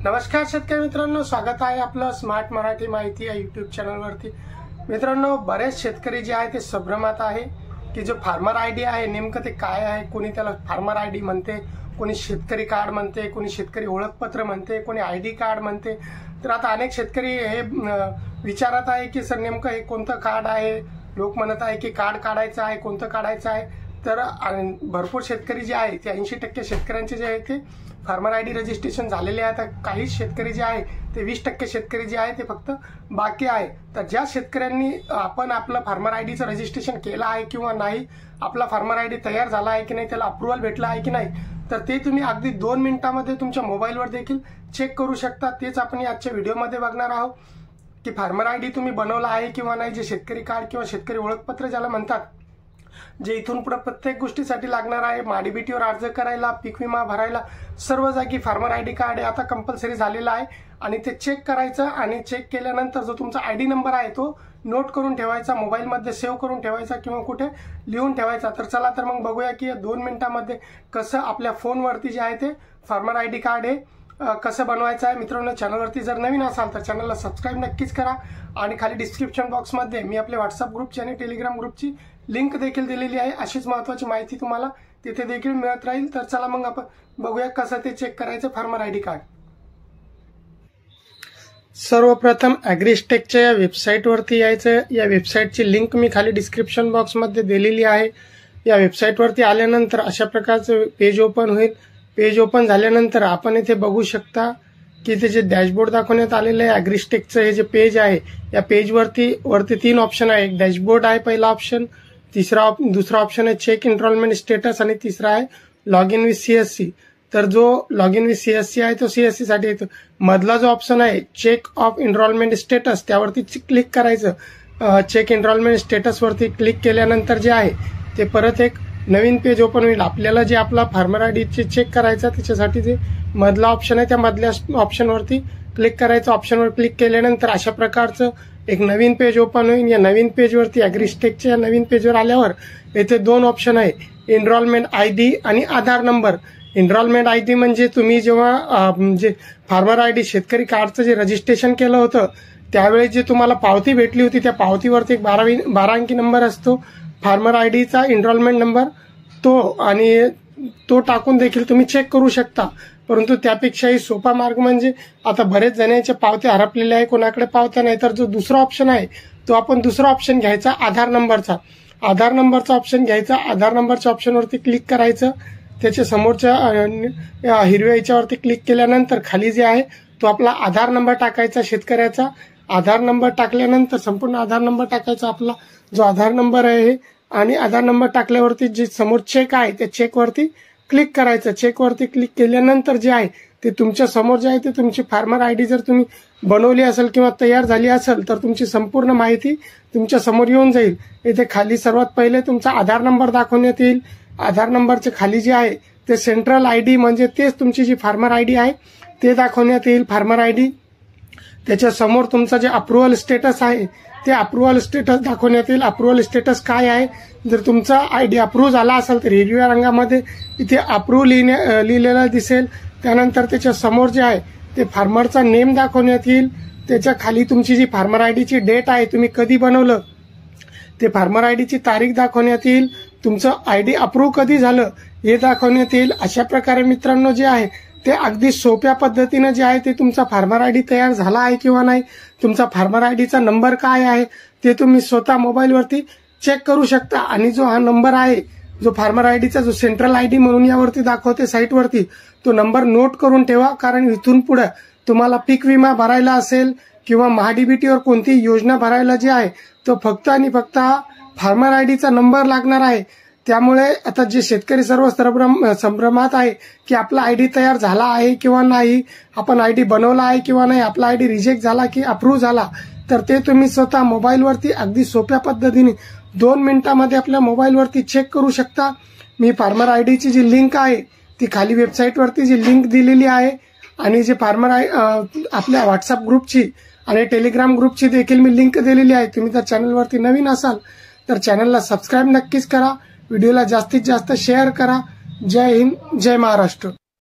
नमस्कार शेतकरी मित्रांनो, स्वागत आहे आपलं स्मार्ट मराठी माहिती या यूट्यूब चॅनलवरती। मित्रांनो, बरेच शेतकरी जे आहे ते संभ्रमात आहे की जो फार्मर आयडी आहे नेमकं ते काय आहे। कोणी त्याला फार्मर आयडी म्हणते, कोणी शेतकरी कार्ड म्हणते, कोणी शेतकरी ओळखपत्र म्हणते, कोणी आयडी कार्ड म्हणते। तर आता अनेक शेतकरी हे विचारत आहे की सर नेमकं हे कोणतं कार्ड आहे। लोक म्हणत आहे की कार्ड काढायचं आहे, कोणतं काढायचं आहे। तर भरपूर शेतकरी जे आहे ते 80% शेतकऱ्यांचे जे आहे ते फार्मर आयडी रजिस्ट्रेशन झालेले आहे। आता काही शेतकरी जे आहे ते 20% शेतकरी जे आहे ते फक्त बाकी आहे। तर ज्या शेतकऱ्यांनी आपण आपलं फार्मर आयडीचं रजिस्ट्रेशन केलं आहे किंवा नाही, आपला फार्मर आयडी तयार झाला आहे की नाही, त्याला अप्रूव्हल भेटला आहे की नाही, तर ते तुम्ही अगदी 2 मिनिटांमध्ये तुमच्या मोबाईलवर देखील चेक करू शकता। तेच आपण आजच्या व्हिडिओमध्ये बघणार आहोत की फार्मर आयडी तुम्ही बनवला आहे किंवा नाही। जे शेतकरी कार्ड किंवा शेतकरी ओळखपत्र ज्याला म्हणतात, जे इथून पुढे प्रत्येक गोष्टीसाठी लागणार आहे, माडीबीटीवर अर्ज करायला, पीक विमा भरायला, सर्व जागी फार्मर आयडी कार्ड आता कंपल्सरी झालेला आहे। आणि ते चेक करायचं आणि चेक केल्यानंतर जो तुमचा आयडी नंबर आहे तो नोट करून ठेवायचा, मोबाईलमध्ये सेव्ह करून ठेवायचा किंवा कुठे लिहून ठेवायचा। तर चला तर मग बघूया की 2 मिनिटांमध्ये कसं आपल्या फोनवरती जे आहे ते फार्मर आयडी कार्ड हे कसं बनवायचं आहे। मित्रांनो, चॅनलवरती जर नवीन असाल तर चॅनलला सबस्क्राईब नक्कीच करा आणि खाली डिस्क्रिप्शन बॉक्समध्ये मी आपले व्हॉट्सअप ग्रुपची आणि टेलिग्राम ग्रुपची लिंक देखील दिलेली आहे। अशीच महत्त्वाची माहिती तुम्हाला तिथे देखील मिळत राहील। तर चला मग आपण बघूया कसं ते चेक करायचं फार्मर आयडी कार्ड। सर्वप्रथम ॲग्रीस्टेकच्या या वेबसाईटवरती यायचं। या वेबसाईटची लिंक मी खाली डिस्क्रिप्शन बॉक्समध्ये दिलेली आहे। या वेबसाईटवरती आल्यानंतर अशा प्रकारचं पेज ओपन होईल। पेज ओपन झाल्यानंतर आपण इथे बघू शकता की त्याचे डॅशबोर्ड दाखवण्यात आलेलं आहे। ॲग्रीस्टेकचं हे जे पेज आहे, या पेजवरती 3 ऑप्शन आहे। एक डॅशबोर्ड आहे पहिला ऑप्शन, दुसरा ऑप्शन आहे चेक एनरोलमेंट स्टेटस आणि तिसरा आहे लॉग इन विथ सीएससी। तर जो लॉग इन विथ सीएससी आहे तो सीएससी साठी येतो। मधला जो ऑप्शन आहे चेक ऑफ एनरोलमेंट स्टेटस, त्यावरती क्लिक करायचं। चेक एनरोलमेंट स्टेटस वरती क्लिक केल्यानंतर जे आहे ते परत एक नवीन पेज ओपन होईल। आपल्याला जे आपला फार्मर आयडी चेक करायचा त्याच्यासाठी जे मधला ऑप्शन आहे त्या मधल्या ऑप्शनवरती क्लिक करायचं। ऑप्शनवर क्लिक केल्यानंतर अशा प्रकारचं एक नवीन पेज ओपन होईल। या नवीन पेजवरती ॲग्रीस्टेकच्या या नवीन पेजवर आल्यावर येथे 2 ऑप्शन आहे, एनरोलमेंट आयडी आणि आधार नंबर। एनरोलमेंट आयडी म्हणजे तुम्ही जेव्हा म्हणजे फार्मर आयडी शेतकरी कार्डचं जे रजिस्ट्रेशन केलं होतं त्यावेळी जे तुम्हाला पावती भेटली होती, त्या पावतीवरती एक 12 अंकी नंबर असतो फार्मर आयडीचा एनरोलमेंट नंबर, तो टाकून देखील तुम्ही चेक करू शकता। परंतु त्यापेक्षाही सोपा मार्ग म्हणजे आता बरेच जणांच्या पावत्या हरपलेल्या आहे, कोणाकडे पावत्या नाही, तर जो दुसरा ऑप्शन आहे तो आपण दुसरा ऑप्शन घ्यायचा आधार नंबरचा। आधार नंबरचा ऑप्शन घ्यायचा। आधार नंबरच्या ऑप्शनवरती क्लिक करायचं। त्याच्या समोरच्या हिरव्या याच्यावरती क्लिक केल्यानंतर खाली जे आहे तो आपला आधार नंबर टाकायचा शेतकऱ्याचा। आधार नंबर टाकल्यानंतर संपूर्ण आधार नंबर टाकायचा, आपला जो आधार नंबर आहे। आणि आधार नंबर टाकल्यावरती जे समोर चेक आहे त्या चेकवरती क्लिक करायचं। चेकवरती क्लिक केल्यानंतर जे आहे ते तुमच्या समोर जे आहे ते तुमची फार्मर आयडी जर तुम्ही बनवली असेल किंवा तयार झाली असेल तर तुमची संपूर्ण माहिती तुमच्या समोर येऊन जाईल। इथे खाली सर्वात पहिले तुमचा आधार नंबर दाखवण्यात येईल। आधार नंबरच्या खाली जे आहे ते सेंट्रल आयडी म्हणजे तेच तुमची जी फार्मर आयडी आहे ते दाखवण्यात येईल, फार्मर आयडी। त्याच्या समोर तुमचा जे अप्रुव्हल स्टेटस आहे ते अप्रुव्हल स्टेटस दाखवण्यात येईल। अप्रुव्हल स्टेटस काय आहे, जर तुमचा आयडी अप्रूव्ह झाला असेल तर हिरव्या रंगामध्ये इथे अप्रूव्ह लिहिलेला दिसेल। त्यानंतर त्याच्या समोर जे आहे ते फार्मरचा नेम दाखवण्यात येईल। त्याच्या खाली तुमची जी फार्मर आयडीची डेट आहे, तुम्ही कधी बनवलं ते फार्मर आयडीची तारीख दाखवण्यात येईल। तुमचं आयडी अप्रूव्ह कधी झालं हे दाखवण्यात येईल। अशा प्रकारे मित्रांनो जे आहे ते अगदी सोप्या पद्धतीने जे आहे ते तुमचा फार्मर आयडी तयार झाला आहे किंवा नाही, तुमचा फार्मर आयडीचा नंबर काय आहे ते तुम्ही स्वतः मोबाईलवरती चेक करू शकता। आणि जो हा नंबर आहे, जो फार्मर आयडीचा जो सेंट्रल आयडी म्हणून यावरती दाखवते साईटवरती, तो नंबर नोट करून ठेवा। कारण इथून पुढे तुम्हाला पीक विमा भरायला असेल किंवा महाडीबीटीवर कोणतीही योजना भरायला जे आहे तो फक्त आणि फक्त फार्मर आयडीचा नंबर लागणार आहे। त्यामुळे आता जे शेतकरी सर्व संभ्रमात आहे की आपला आयडी तयार झाला आहे किंवा नाही, आपण आयडी बनवला आहे किंवा नाही, आपला आयडी रिजेक्ट झाला की अप्रूव्ह झाला, तर ते तुम्ही स्वतः मोबाईलवरती अगदी सोप्या पद्धतीने 2 मिनिटांमध्ये आपल्या मोबाईलवरती चेक करू शकता। मी फार्मर आयडीची जी लिंक आहे ती खाली वेबसाईटवरती जी लिंक दिलेली आहे आणि जे फार्मर आपल्या व्हॉट्सअप ग्रुपची आणि टेलिग्राम ग्रुपची देखील मी लिंक दिलेली आहे। तुम्ही त्या चॅनलवरती नवीन असाल तर चॅनलला सबस्क्राईब नक्कीच करा, व्हिडिओला जास्तीत जास्त शेअर करा। जय हिंद, जय महाराष्ट्र।